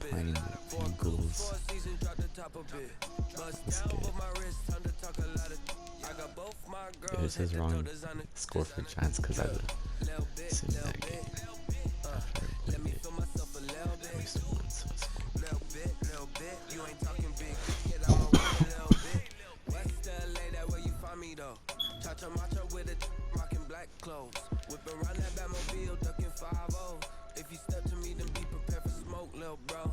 playing the Eagles. Let's get it says wrong score for Giants because I seen that game after I played it. At least once, so it's cool. Whip around that Batmobile, ducking 5-0. If you step to me, then be prepared for smoke, little bro.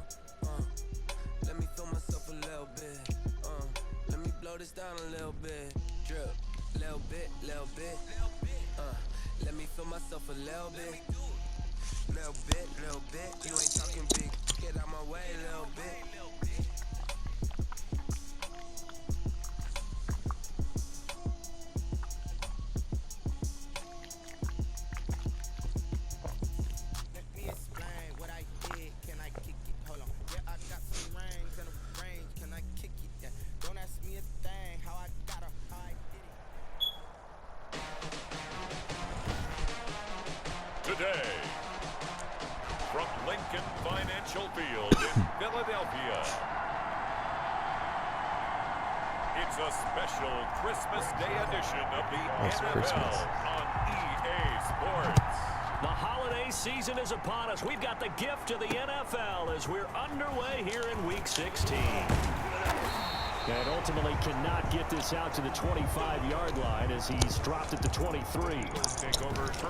Let me feel myself a little bit. Let me blow this down a little bit. Drip, little bit, little bit. Let me feel myself a little bit. Little bit, little bit. You ain't talking big. Get out my way, little bit. Today, from Lincoln Financial Field in Philadelphia, it's a special Christmas Day edition of the NFL on EA Sports. The holiday season is upon us. We've got the gift of the NFL as we're underway here in Week 16. And ultimately cannot get this out to the 25-yard line as he's dropped it to 23.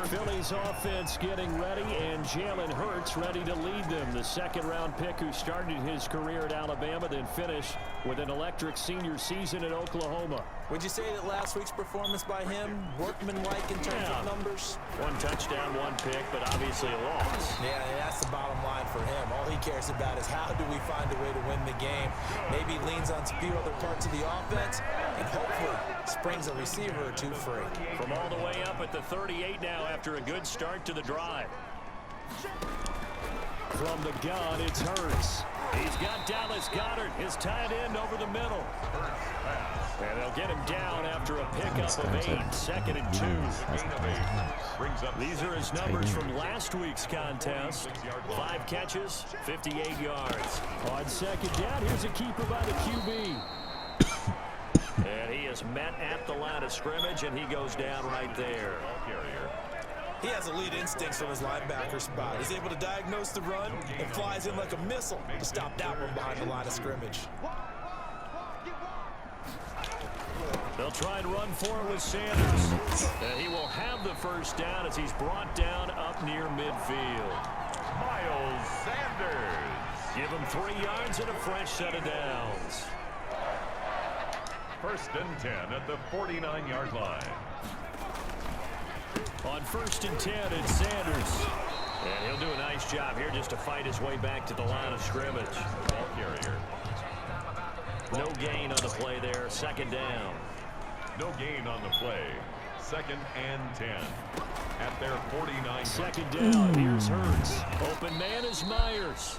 Philly's offense getting ready, and Jalen Hurts ready to lead them. The second-round pick who started his career at Alabama, then finished with an electric senior season at Oklahoma. Would you say that last week's performance by him, workmanlike in terms of numbers? One touchdown, one pick, but obviously a loss. Yeah, that's the bottom line for him. All he cares about is how do we find a way to win the game. Maybe leans on a few other parts of the offense, and hopefully springs a receiver or two free. From all the way up at the 38 now after a good start to the drive. From the gun, it's Hurts. He's got Dallas Goedert, his tight end, over the middle. And they'll get him down after a pickup of 8, 2nd and 2. These are his numbers from last week's contest. 5 catches, 58 yards. On second down, here's a keeper by the QB. And he is met at the line of scrimmage, and he goes down right there. He has elite instincts from his linebacker spot. He's able to diagnose the run and flies in like a missile to stop that one behind the line of scrimmage. They'll try and run for it with Sanders. And he will have the first down as he's brought down up near midfield. Miles Sanders. Give him 3 yards and a fresh set of downs. 1st and 10 at the 49-yard line. On 1st and 10, it's Sanders. And he'll do a nice job here just to fight his way back to the line of scrimmage. Ball carrier. No gain on the play there. 2nd down. No gain on the play. 2nd and 10 at their 49. 2nd down. Here's Hurts. Open man is Myers.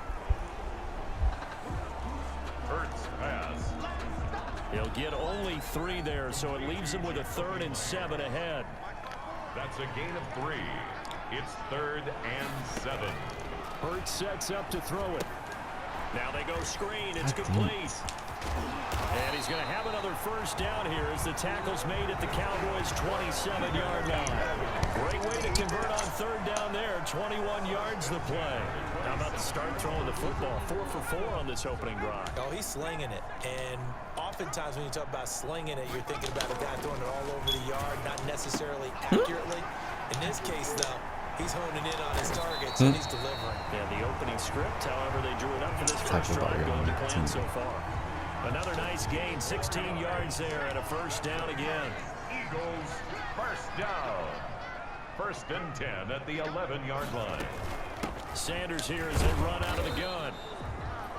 Hurts pass. He'll get only 3 there, so it leaves him with a 3rd and 7 ahead. That's a gain of 3. It's 3rd and 7. Hurts sets up to throw it. Now they go screen. It's complete. And he's going to have another first down here as the tackle's made at the Cowboys' 27-yard line. Great way to convert on 3rd down there. 21 yards the play. How about to start throwing the football? 4 for 4 on this opening drive. Oh, he's slinging it. And oftentimes when you talk about slinging it, you're thinking about a guy throwing it all over the yard, not necessarily accurately. In this case, though, he's honing in on his targets and he's delivering. Yeah, the opening script, however, they drew it up for this first drive going to plan so far. Another nice gain, 16 yards there and a first down again. Eagles first down. 1st and 10 at the 11-yard line. Sanders here as they run out of the gun.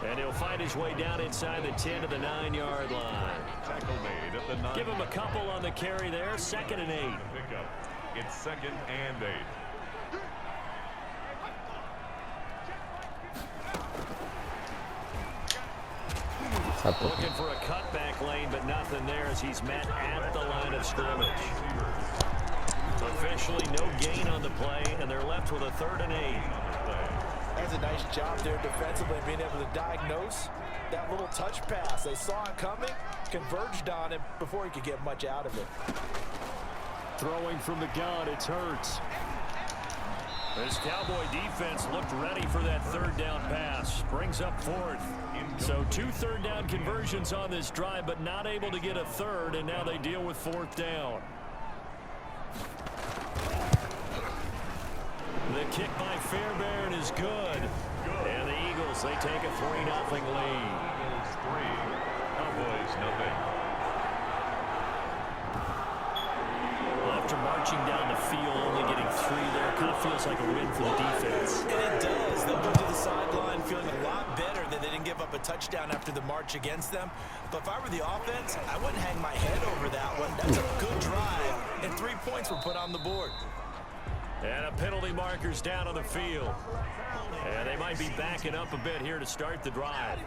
And he'll find his way down inside the 10 to the 9-yard line. Tackle made at the 9. Give him a couple on the carry there. 2nd and 8. Pickup. It's 2nd and 8. Looking for a cutback lane, but nothing there as he's met at the line of scrimmage. Officially no gain on the play, and they're left with a 3rd and 8. does a nice job there defensively being able to diagnose that little touch pass. They saw it coming, converged on him before he could get much out of it. Throwing from the gun, it's Hurts. This Cowboy defense looked ready for that third down pass. Brings up fourth. So 2 third-down conversions on this drive, but not able to get a third, and now they deal with fourth down. The kick by Fairbairn is good. And the Eagles, they take a 3-0 lead. Eagles 3, Cowboys 0. After marching down the field, only getting 3 there, kind of feels like a win for the defense. And it does. They'll go to the sideline feeling a lot better that they didn't give up a touchdown after the march against them. But if I were the offense, I wouldn't hang my head over that one. That's a good drive, and 3 points were put on the board. And a penalty marker's down on the field. And they might be backing up a bit here to start the drive.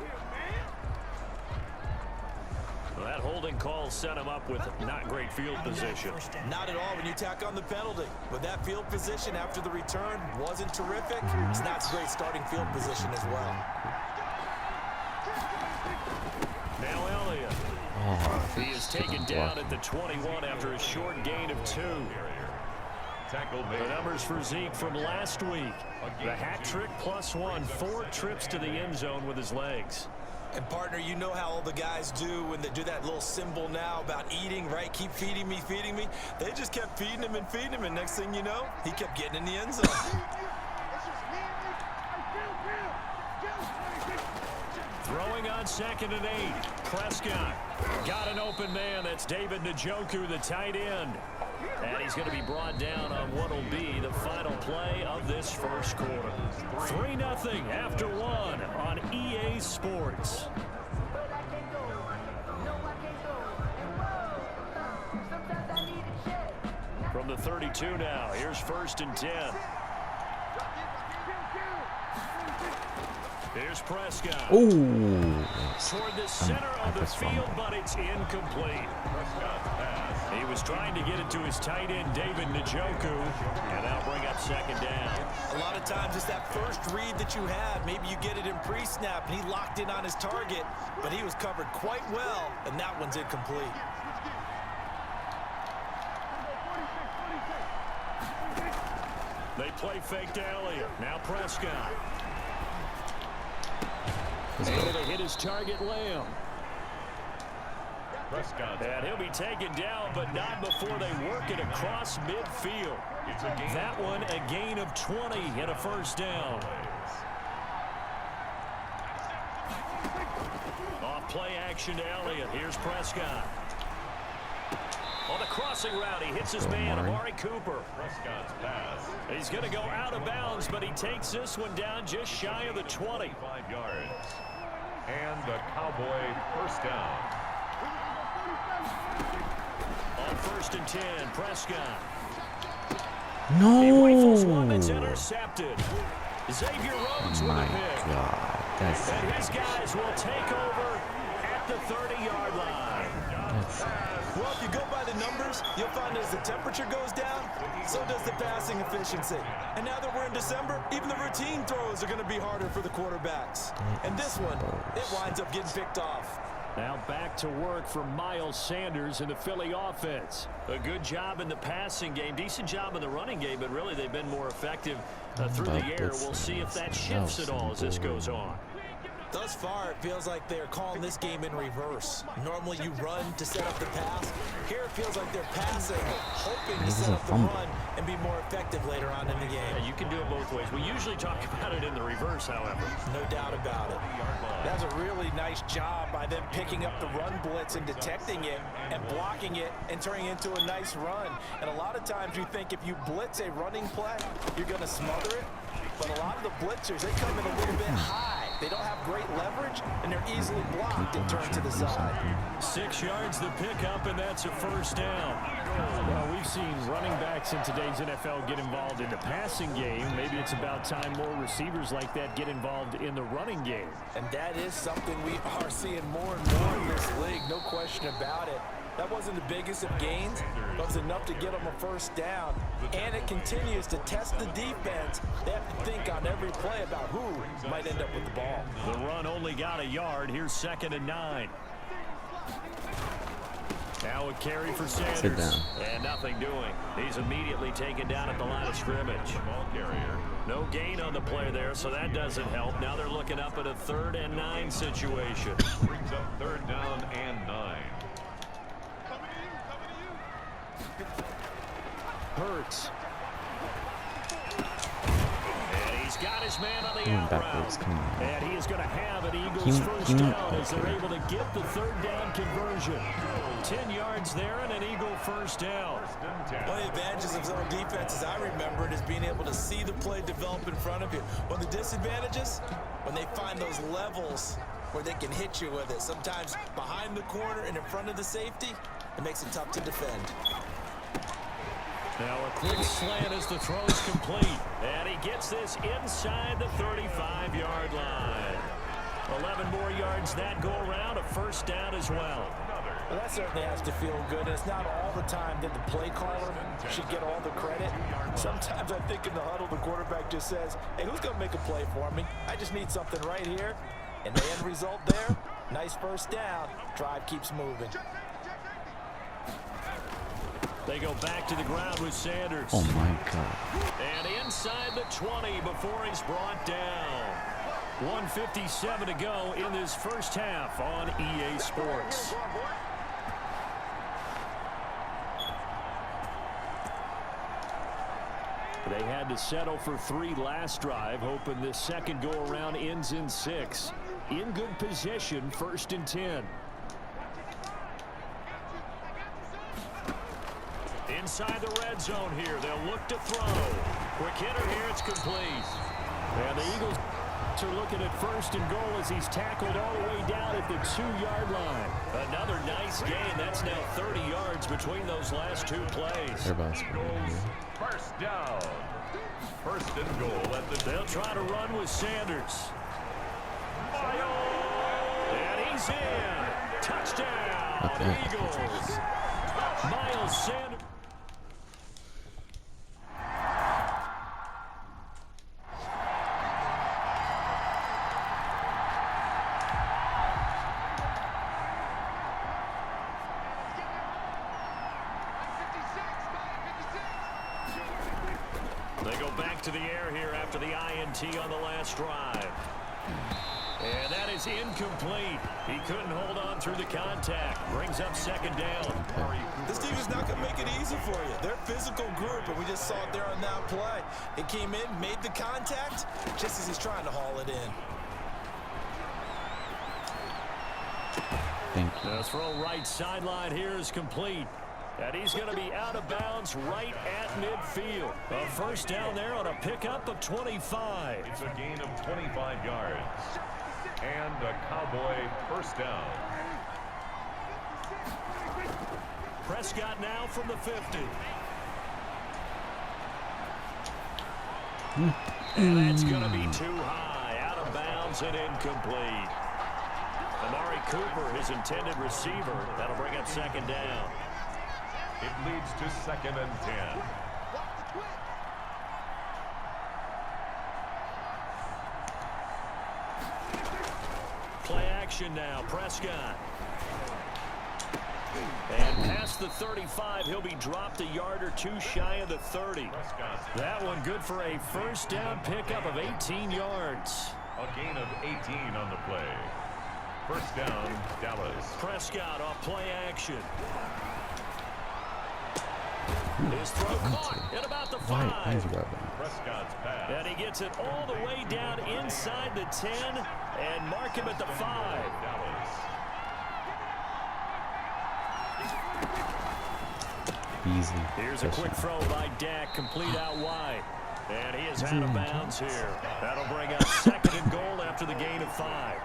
Well, that holding call set him up with not great field position. Not at all when you tack on the penalty. But that field position after the return wasn't terrific. It's not a great starting field position as well. Now Elliott. He is taken down at the 21 after a short gain of 2. The numbers for Zeke from last week. The hat trick +1, 4 trips to the end zone with his legs. And, partner, you know how all the guys do when they do that little symbol now about eating, right? Keep feeding me, feeding me. They just kept feeding him, and next thing you know, he kept getting in the end zone. Throwing on 2nd and 8. Prescott got an open man. That's David Njoku, the tight end. And he's going to be brought down on what will be the final play of this first quarter. 3-0 after 1 on EA Sports. From the 32 now, here's 1st and 10. Here's Prescott. Ooh. Toward the center of the field, but it's incomplete. He was trying to get it to his tight end, David Njoku, and that'll bring up 2nd down. A lot of times it's that first read that you have. Maybe you get it in pre-snap, and he locked in on his target, but he was covered quite well, and that one's incomplete. They play fake to Elliott. Now Prescott. Able to hit his target, Lamb. And he'll be taken down, but not before they work it across midfield. That one a gain of 20 and a 1st down. Off play action to Elliott. Here's Prescott. On the crossing route, he hits his man, Amari Cooper. Prescott's pass. He's going to go out of bounds, but he takes this one down just shy of the 20. 5 yards. And the Cowboy 1st down. On 1st and 10, Prescott. No. He rifles one that's intercepted. Xavier Rhodes with a pick. God, that's And his guys will take over at the 30-yard line. Well, if you go by the numbers, you'll find as the temperature goes down, so does the passing efficiency. And now that we're in December, even the routine throws are going to be harder for the quarterbacks. And this one, it winds up getting picked off. Now back to work for Miles Sanders in the Philly offense. A good job in the passing game, decent job in the running game, but really they've been more effective through the air. We'll see if that shifts at all as this goes on. Thus far, it feels like they're calling this game in reverse. Normally you run to set up the pass. Here it feels like they're passing, hoping to set up the run and be more effective later on in the game. Yeah, you can do it both ways. We usually talk about it in the reverse, however. No doubt about it. That's a really nice job by them picking up the run blitz and detecting it and blocking it and turning it into a nice run. And a lot of times you think if you blitz a running play, you're going to smother it. But a lot of the blitzers, they come in a little bit high. They don't have great leverage, and they're easily blocked and turned to the side. 6 yards the pickup, and that's a 1st down. Well, we've seen running backs in today's NFL get involved in the passing game. Maybe it's about time more receivers like that get involved in the running game. And that is something we are seeing more and more in this league, no question about it. That wasn't the biggest of gains, but it was enough to get them a first down. And it continues to test the defense. They have to think on every play about who might end up with the ball. The run only got a yard. Here's 2nd and 9. Now a carry for Sanders. Sit down. And nothing doing. He's immediately taken down at the line of scrimmage. Ball carrier. No gain on the play there, so that doesn't help. Now they're looking up at a 3rd and 9 situation. Brings up 3rd down and 9. Hurts. And he's got his man on the out route. And he is going to have an Eagles first down as they're able to get the 3rd down conversion. 10 yards there and an Eagle first down. One of the advantages of zone defense, as I remember it, is being able to see the play develop in front of you. One of the disadvantages, when they find those levels where they can hit you with it. Sometimes behind the corner and in front of the safety, it makes it tough to defend. Now a quick slant as the throw's complete. And he gets this inside the 35-yard line. 11 more yards that go around, a first down as well. Well, that certainly has to feel good. And it's not all the time that the play caller should get all the credit. Sometimes I think in the huddle, the quarterback just says, hey, who's going to make a play for me? I just need something right here. And the end result there, nice first down. Drive keeps moving. They go back to the ground with Sanders. Oh, my God. And inside the 20 before he's brought down. 1:57 to go in this first half on EA Sports. They had to settle for 3 last drive, hoping this second go-around ends in 6. In good position, 1st and 10. Inside the red zone here, they'll look to throw. Quick hitter here, it's complete. And the Eagles are looking at 1st and goal as he's tackled all the way down at the 2-yard line. Another nice gain. That's now 30 yards between those last 2 plays. First down. 1st and goal at the... They'll try to run with Sanders. And he's in. Touchdown, Eagles. Miles Sanders. They go back to the air here after the INT on the last drive. And that is incomplete. He couldn't hold on through the contact. Brings up 2nd down. This team is not going to make it easy for you. They're a physical group, and we just saw it there on that play. It came in, made the contact, just as he's trying to haul it in. Thank you. The throw right sideline here is complete. And he's going to be out of bounds right at midfield. A first down there on a pickup of 25. It's a gain of 25 yards. And a Cowboy first down. Prescott now from the 50. And that's going to be too high. Out of bounds and incomplete. Amari Cooper, his intended receiver. That'll bring up 2nd down. It leads to 2nd and 10. Play action now. Prescott. And past the 35, he'll be dropped a yard or 2 shy of the 30. That one good for a first down pickup of 18 yards. A gain of 18 on the play. First down, Dallas. Prescott off play action. His throw caught at about the 5. Prescott's pass. And he gets it all the way down inside the 10 and mark him at the 5. Dallas. Easy. Here's a quick throw by Dak, complete out wide. And he is out of bounds here. That'll bring up 2nd and goal after the gain of 5.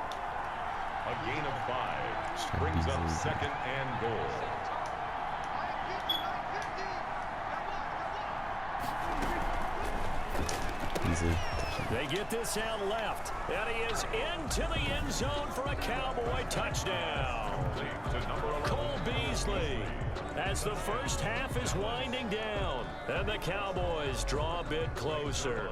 A gain of 5 brings up 2nd and goal. Easily. They get this out left. And he is into the end zone for a Cowboy touchdown. To number 11. Cole Beasley. As the first half is winding down, and the Cowboys draw a bit closer.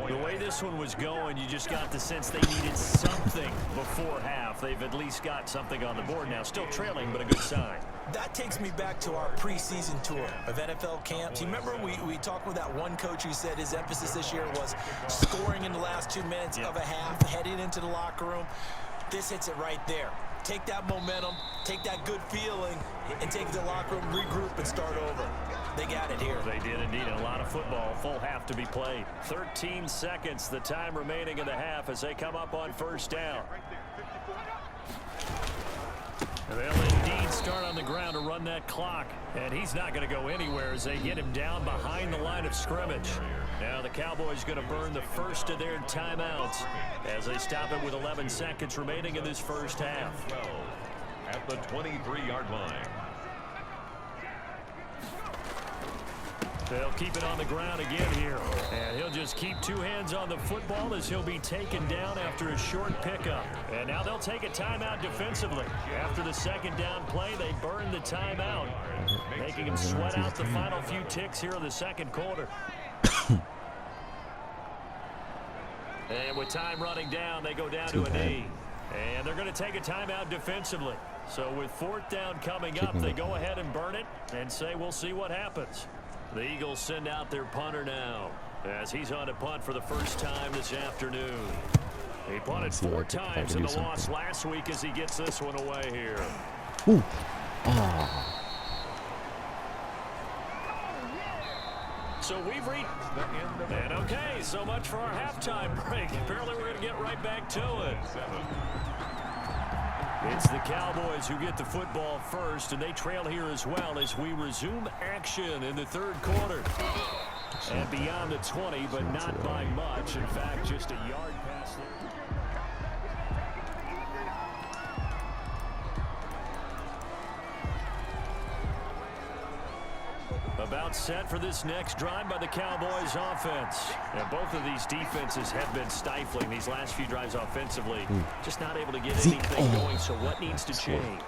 The way this one was going, you just got the sense they needed something before half. They've at least got something on the board now. Still trailing, but a good sign. That takes me back to our preseason tour of NFL camps. You remember we talked with that one coach who said his emphasis this year was scoring in the last 2 minutes of a half, heading into the locker room. This hits it right there. Take that momentum, take that good feeling, and take the locker room, regroup, and start over. They got it here. They did indeed. A lot of football, full half to be played. 13 seconds, the time remaining in the half as they come up on first down. They'll indeed start on the ground to run that clock. And he's not going to go anywhere as they get him down behind the line of scrimmage. Now the Cowboys going to burn the first of their timeouts as they stop it with 11 seconds remaining in this first half. At the 23-yard line. They'll keep it on the ground again here. And he'll just keep two hands on the football as he'll be taken down after a short pickup. And now they'll take a timeout defensively. After the second down play, they burn the timeout, making him sweat out the final few ticks here in the second quarter. And with time running down, they go down to a knee. And they're going to take a timeout defensively. So with fourth down coming up, they go ahead and burn it and say we'll see what happens. The Eagles send out their punter now as he's on to punt for the first time this afternoon. He punted 4 times in the loss last week as he gets this one away here. Ooh. So we've reached the end. And okay, so much for our halftime break. Apparently we're going to get right back to it. It's the Cowboys who get the football first, and they trail here as well as we resume action in the third quarter. And beyond the 20, but not by much. In fact, just a yard past there. About set for this next drive by the Cowboys offense. And both of these defenses have been stifling these last few drives offensively. Just not able to get anything going, so what needs to change?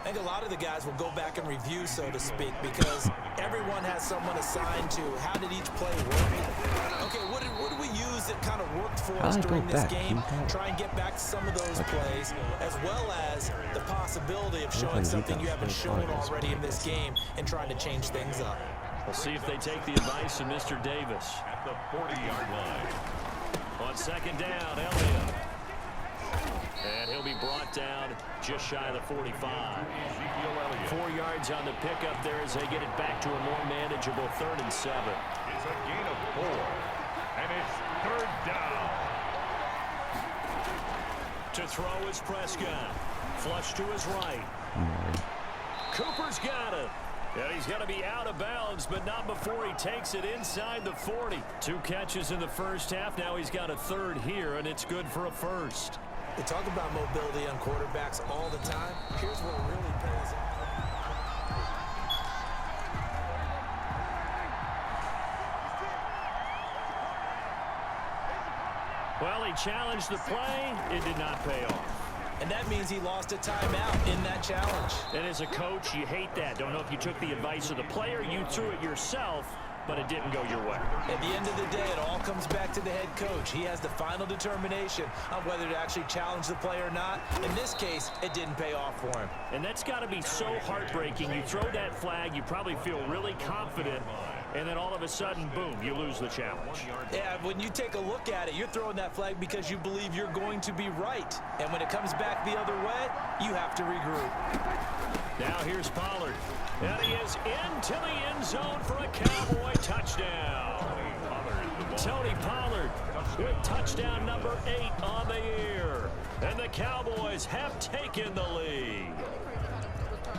I think a lot of the guys will go back and review, so to speak, because everyone has someone assigned to how did each play work. Okay, what did we use that kind of worked for us during this game? Try and get back to some of those plays, as well as the possibility of showing something you haven't shown already in this game and trying to change things up. We'll see if they take the advice of Mr. Davis. At the 40-yard line. On second down, Elliott. And he'll be brought down just shy of the 45. 4 yards on the pickup there as they get it back to a more manageable 3rd and 7. It's a gain of 4. And it's 3rd down. To throw is Prescott. Flush to his right. Cooper's got it. And he's going to be out of bounds, but not before he takes it inside the 40. 2 catches in the first half. Now he's got a 3rd here, and it's good for a 1st. We talk about mobility on quarterbacks all the time. Here's where it really pays off. Well, he challenged the play. It did not pay off. And that means he lost a timeout in that challenge. And as a coach, you hate that. Don't know if you took the advice of the player, you threw it yourself, but it didn't go your way. At the end of the day, it all comes back to the head coach. He has the final determination on whether to actually challenge the play or not. In this case, it didn't pay off for him. And that's got to be so heartbreaking. You throw that flag, you probably feel really confident, and then all of a sudden, boom, you lose the challenge. Yeah, when you take a look at it, you're throwing that flag because you believe you're going to be right. And when it comes back the other way, you have to regroup. Now here's Pollard. And he is into the end zone for a Cowboy touchdown. Tony Pollard with touchdown number 8 on the year. And the Cowboys have taken the lead.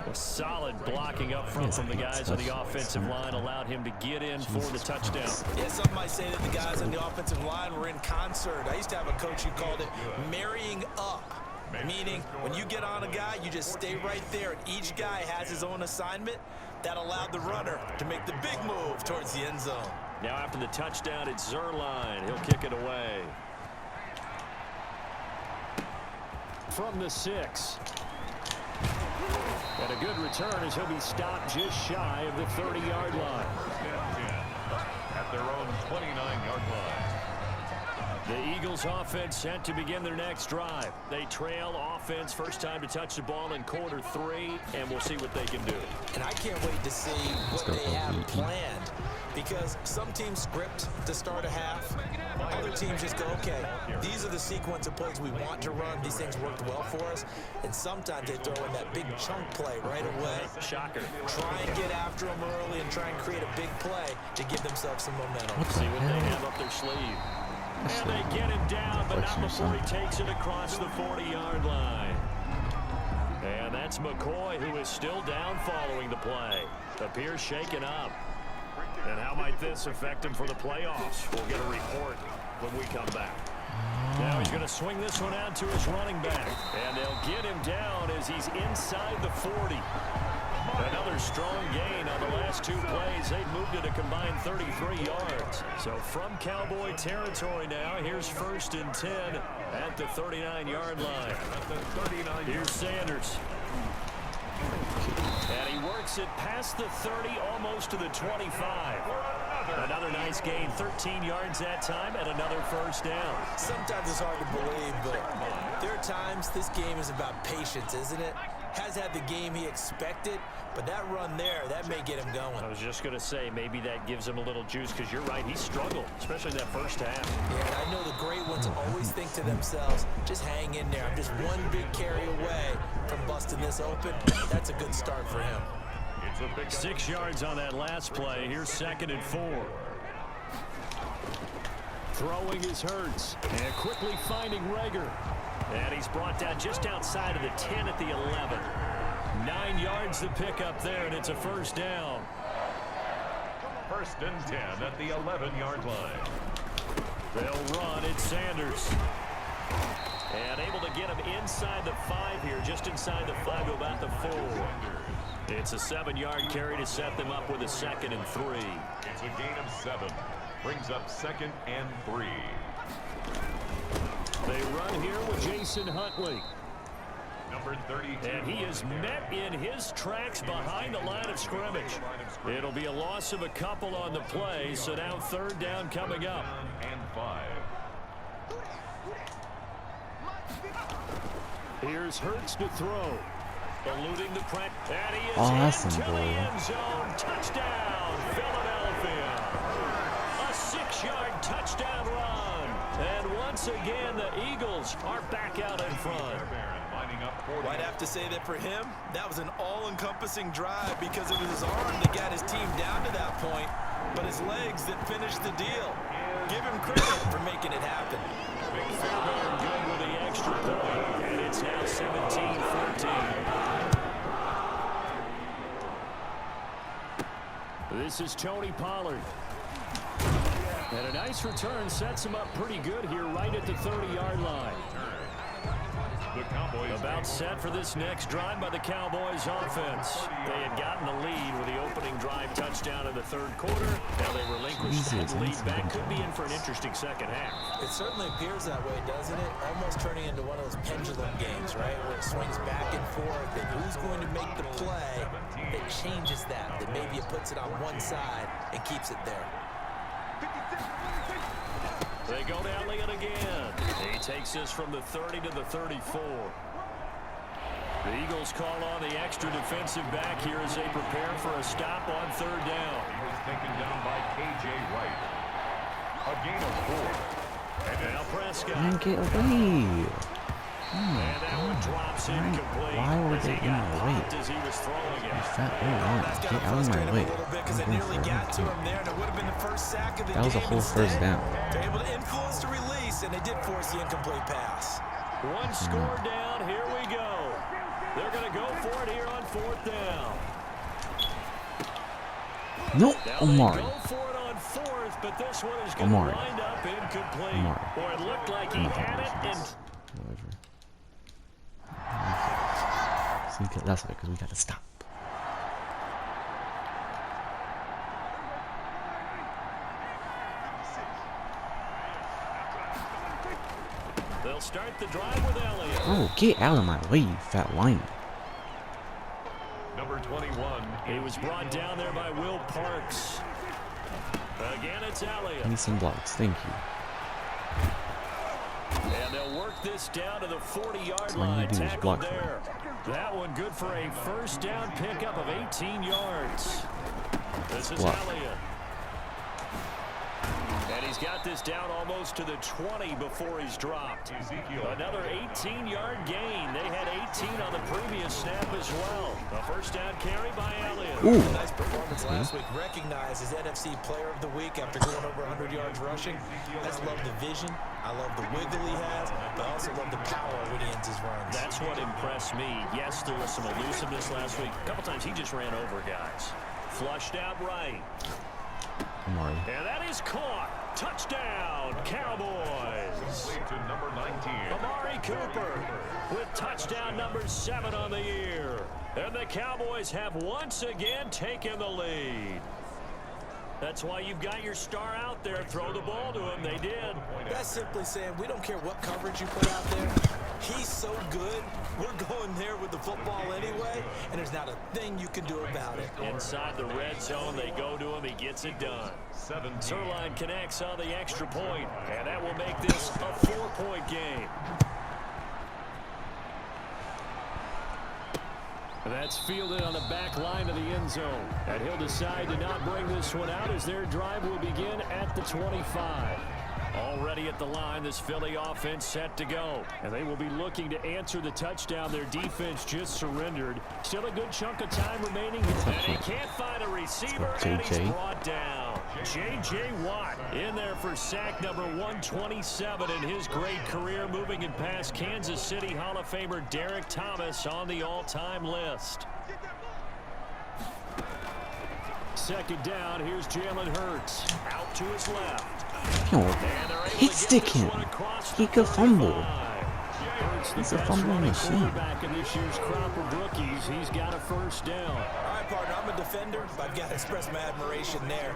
A solid blocking up front from the guys on the offensive line allowed him to get in for the touchdown. Yeah, some might say that the guys on the offensive line were in concert. I used to have a coach who called it marrying up. Meaning, when you get on a guy, you just stay right there, and each guy has his own assignment. That allowed the runner to make the big move towards the end zone. Now after the touchdown, it's Zerline. He'll kick it away. From the 6. And a good return as he'll be stopped just shy of the 30-yard line. At their own 29-yard line. The Eagles offense set to begin their next drive. They trail offense, first time to touch the ball in quarter 3, and we'll see what they can do. And I can't wait to see what they have planned, because some teams script to start a half. Other teams just go, okay, these are the sequence of plays we want to run. These things worked well for us. And sometimes they throw in that big chunk play right away. Shocker. Try and get after them early and try and create a big play to give themselves some momentum. See what they have up their sleeve. And they get him down, but not before he takes it across the 40-yard line. And that's McCoy, who is still down following the play. Appears shaken up. And how might this affect him for the playoffs? We'll get a report when we come back. Now he's going to swing this one out to his running back. And they'll get him down as he's inside the 40. Another strong gain on the last 2 plays. They've moved it a combined 33 yards. So from Cowboy territory now, here's 1st and 10 at the 39-yard line. Here's Sanders. And he works it past the 30, almost to the 25. Another nice gain, 13 yards that time, and another first down. Sometimes it's hard to believe, but there are times this game is about patience, isn't it? Has had the game he expected, but that run there, that may get him going. I was just going to say, maybe that gives him a little juice, because you're right, he struggled, especially that first half. Yeah, and I know the great ones always think to themselves, just hang in there. I'm just one big carry away from busting this open. That's a good start for him. 6 yards on that last play. Here's 2nd and 4. Throwing is Hurts, and quickly finding Rager. And he's brought down just outside of the 10 at the 11. 9 yards to pick up there, and it's a first down. 1st and 10 at the 11-yard line. They'll run. It's Sanders. And able to get him inside the 5 here, just inside the 5 to about the 4. It's a 7-yard carry to set them up with a 2nd and 3. It's a gain of 7. Brings up 2nd and 3. They run here with Jason Huntley. Number 32. And he is met in his tracks behind the line of scrimmage. It'll be a loss of a couple on the play, so now 3rd down coming up. And 5. Here's Hurts to throw. Eluding the press. And he is into the end zone. Touchdown, Philadelphia. A 6-yard touchdown run. And once again, the Eagles are back out in front. I'd have to say that for him, that was an all-encompassing drive, because it was his arm that got his team down to that point, but his legs that finished the deal. Give him credit for making it happen. Fairbairn good with the extra point, and it's now 17-14. This is Tony Pollard. And a nice return sets him up pretty good here right at the 30-yard line. About set for this next drive by the Cowboys offense. They had gotten the lead with the opening drive touchdown in the 3rd quarter. Now they relinquished that lead back. Could be in for an interesting second half. It certainly appears that way, doesn't it? Almost turning into one of those pendulum games, right? Where it swings back and forth, and who's going to make the play that changes that maybe it puts it on one side and keeps it there. They go to Elliott again. He takes this from the 30 to the 34. The Eagles call on the extra defensive back here as they prepare for a stop on 3rd down. He was taken down by K.J. Wright. A gain of 4. And now Prescott. Man, get away. And that one drops incomplete. Why were they in my way? As he was throwing it. Get out of my way. That was a whole first down. They're able to influence the release, and they did force the incomplete pass. One score down. Here we go. They're going to go for it here on 4th down. No, Omari. Go for it on 4th, but this one is going to wind up incomplete. Or it looked like he had it. And whatever. That's why, because we got to stop. They'll start the drive with Elliott. Oh, get out of my way, you fat lineman. He was brought down there by Will Parks. Again, it's Elliott. Give me some blocks. Thank you. And they'll work this down to the 40-yard All you line. do is Tackled block there. That one good for a first down pickup of 18 yards. This is block. Elliott. And he's got this down almost to the 20 before he's dropped. Another 18-yard gain. They had 18 on the previous snap as well. A first down carry by Elliott. Ooh. Nice performance last week. Recognized as NFC Player of the Week after going over 100 yards rushing. I just love the vision. I love the wiggle he has, but I also love the power when he ends his runs. That's what impressed me. Yes, there was some elusiveness last week. A couple times he just ran over guys. Flushed out right. Amari. And that is caught. Touchdown, Cowboys. To number 19. Amari Cooper with touchdown number 7 on the year. And the Cowboys have once again taken the lead. That's why you've got your star out there. Throw the ball to him. They did. That's simply saying we don't care what coverage you put out there. He's so good. We're going there with the football anyway, and there's not a thing you can do about it. Inside the red zone, they go to him. He gets it done. Zerline connects on the extra point, and that will make this a 4-point game. That's fielded on the back line of the end zone. And he'll decide to not bring this one out as their drive will begin at the 25. Already at the line, this Philly offense set to go. And they will be looking to answer the touchdown their defense just surrendered. Still a good chunk of time remaining. And he can't find a receiver, and he's brought down. J.J. Watt in there for sack number 127 in his great career, moving it past Kansas City Hall of Famer Derek Thomas on the all-time list. Second down, here's Jalen Hurts. Out to his left. Yo, hit stick him. He could fumble. He's a fumbling machine. Back in this year's crop of rookies, he's got a first down. All right, partner, I'm a defender, but I've got to express my admiration there.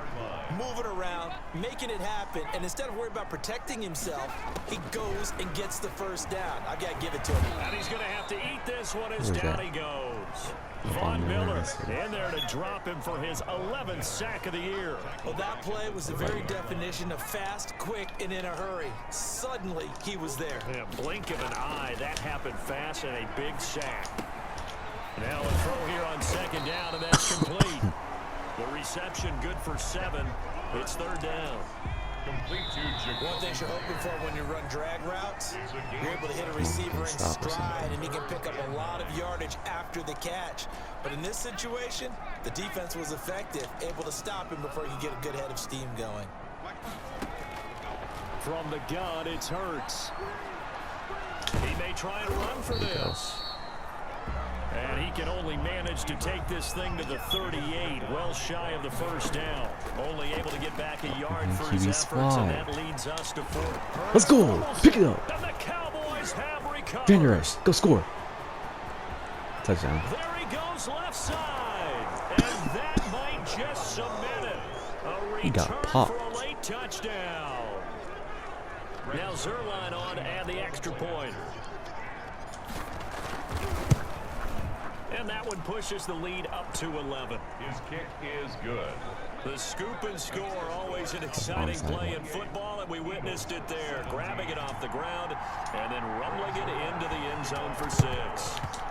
Moving around, making it happen, and instead of worrying about protecting himself, he goes and gets the first down. I've got to give it to him. And he's going to have to eat this one as down he goes. Von Miller in there to drop him for his 11th sack of the year. Well, that play was the very definition of fast, quick, and in a hurry. Suddenly, he was there. In a blink of an eye, that happened fast and a big sack. Now a throw here on second down, and that's complete. The reception good for 7. It's third down. Complete to One thing you're hoping for when you run drag routes, you're able to hit a receiver in stride, and he can pick up a lot of yardage after the catch. But in this situation, the defense was effective, able to stop him before he could get a good head of steam going. From the gun, it's Hurts. He may try and run for this. And he can only manage to take this thing to the 38, well shy of the first down. Only able to get back a yard for his efforts, and that leads us to 4. Let's go. Pick it up. And the Cowboys have recovered. Dangerous. Go score. Touchdown. There he goes left side. And that might just cement it. A He got return popped. for a late touchdown. Now Zerline on to add the extra point. And that one pushes the lead up to 11. His kick is good. The scoop and score, always an exciting play in football, and we witnessed it there. Grabbing it off the ground and then rumbling it into the end zone for 6.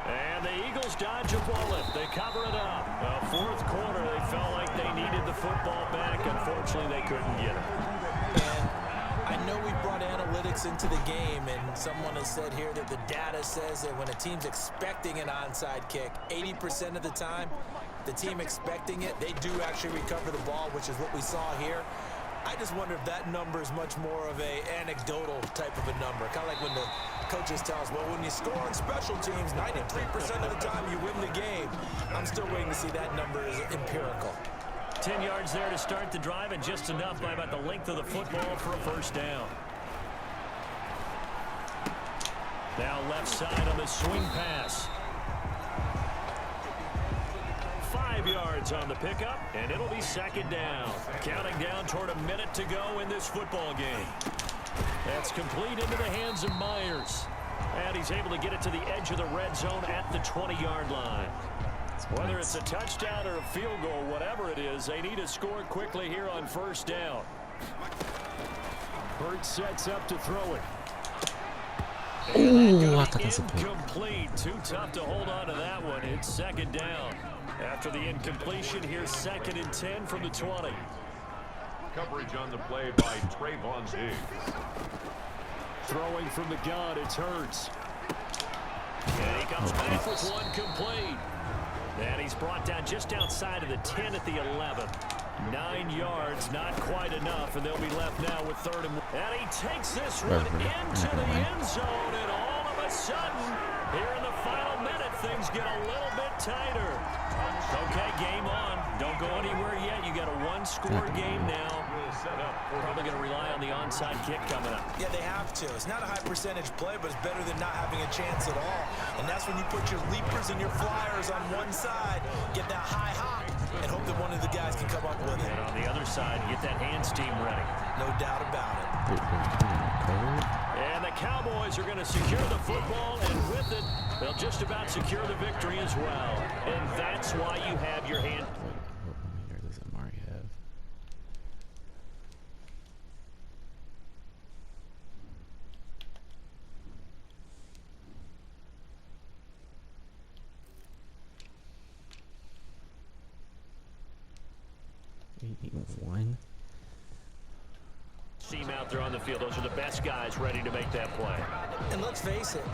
And the Eagles dodge a bullet. They cover it up. Fourth quarter, they felt like they needed the football back. Unfortunately, they couldn't get it. I know we brought analytics into the game, and someone has said here that the data says that when a team's expecting an onside kick, 80% of the time, the team expecting it, they do actually recover the ball, which is what we saw here. I just wonder if that number is much more of a anecdotal type of a number. Kind of like when the coaches tell us, well, when you score on special teams, 93% of the time you win the game. I'm still waiting to see that number is empirical. 10 yards there to start the drive, and just enough by about the length of the football for a first down. Now left side on the swing pass. 5 yards on the pickup, and it'll be second down. Counting down toward a minute to go in this football game. That's complete into the hands of Myers. And he's able to get it to the edge of the red zone at the 20-yard line. Whether it's a touchdown or a field goal, whatever it is, they need to score quickly here on first down. Burt sets up to throw it. Oh, I thought that's a pick. Incomplete. Too tough to hold on to that one. It's second down. After the incompletion, here's 2nd and 10 from the 20. Coverage on the play by Trayvon Diggs. Throwing from the gun, it's Hurts. And he comes back with one complete. And he's brought down just outside of the 10 at the 11. 9 yards, not quite enough, and they'll be left now with 3rd and 1. And he takes this one into the end zone, and all of a sudden, here in the final minute, things get a little bit tighter. Okay, game on. Don't go anywhere yet. You got a one-score game now. Probably going to rely on the onside kick coming up. Yeah, they have to. It's not a high-percentage play, but it's better than not having a chance at all. And that's when you put your leapers and your flyers on one side, get that high hop, and hope that one of the guys can come up with it. And on the other side, get that hands team ready. No doubt about it. And the Cowboys are going to secure the football, and with it, they'll just about secure the victory as well. And that's why you have your hand. What meter does Amari have? One. Team out there on the field. Those are the best guys ready to make that play. And let's face it,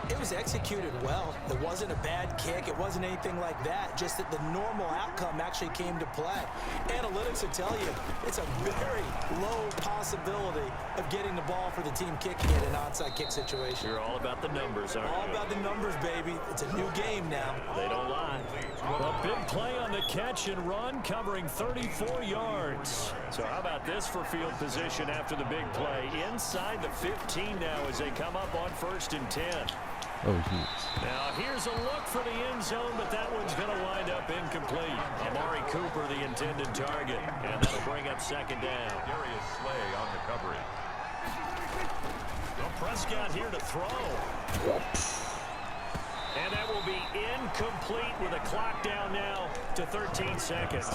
it was executed well. It wasn't a bad kick. It wasn't anything like that. Just that the normal outcome actually came to play. Analytics will tell you it's a very low possibility of getting the ball for the team kicking it in an onside kick situation. You're all about the numbers, aren't you? All about the numbers, baby. It's a new game now. They don't lie. A big play on the catch and run, covering 34 yards. So how about this for field position after the big play? Inside the 15 now as they come up on 1st and 10. Oh, jeez. Now here's a look for the end zone, but that one's going to wind up incomplete. Amari Cooper, the intended target, and that'll bring up 2nd down. Darius Slay on the coverage. Well, Prescott here to throw. And that will be incomplete with a clock down now to 13 seconds.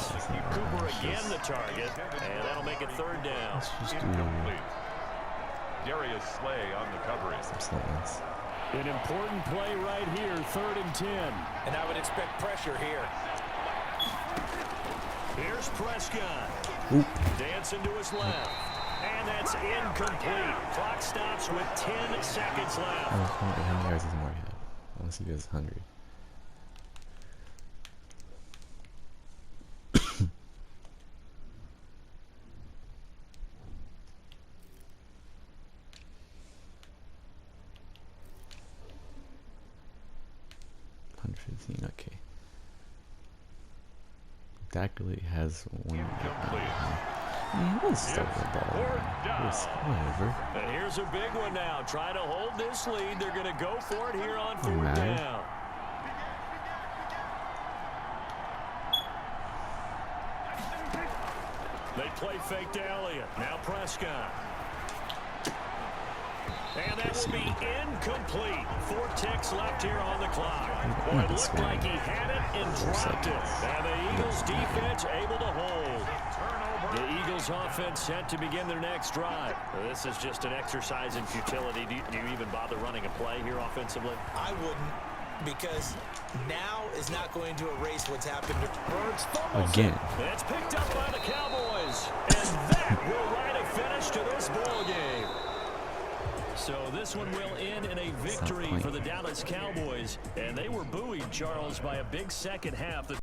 Cooper again the target, and that'll make it 3rd down. Incomplete. Darius Slay on the coverage. An important play right here, 3rd and 10. And I would expect pressure here. Here's Prescott. Oop. Dancing to his left. And that's incomplete. Clock stops with 10 seconds left. How many yards does Amari have? I want to see if he has 100. Okay. Dackley has one. Man, let's start the ball. Whatever. And here's a big one now. Trying to hold this lead. They're going to go for it here on 4th down. They play fake to Elliott. Now Prescott. And that will be incomplete. 4 ticks left here on the clock. Boy, it looked like he had it and dropped it. And the Eagles defense able to hold. The Eagles offense set to begin their next drive. Well, this is just an exercise in futility. Do you even bother running a play here offensively? I wouldn't, because now is not going to erase what's happened. Birds again. It's picked up by the Cowboys. And that will write a finish to this ball game. So this one will end in a victory for the Dallas Cowboys. And they were buoyed, Charles, by a big second half.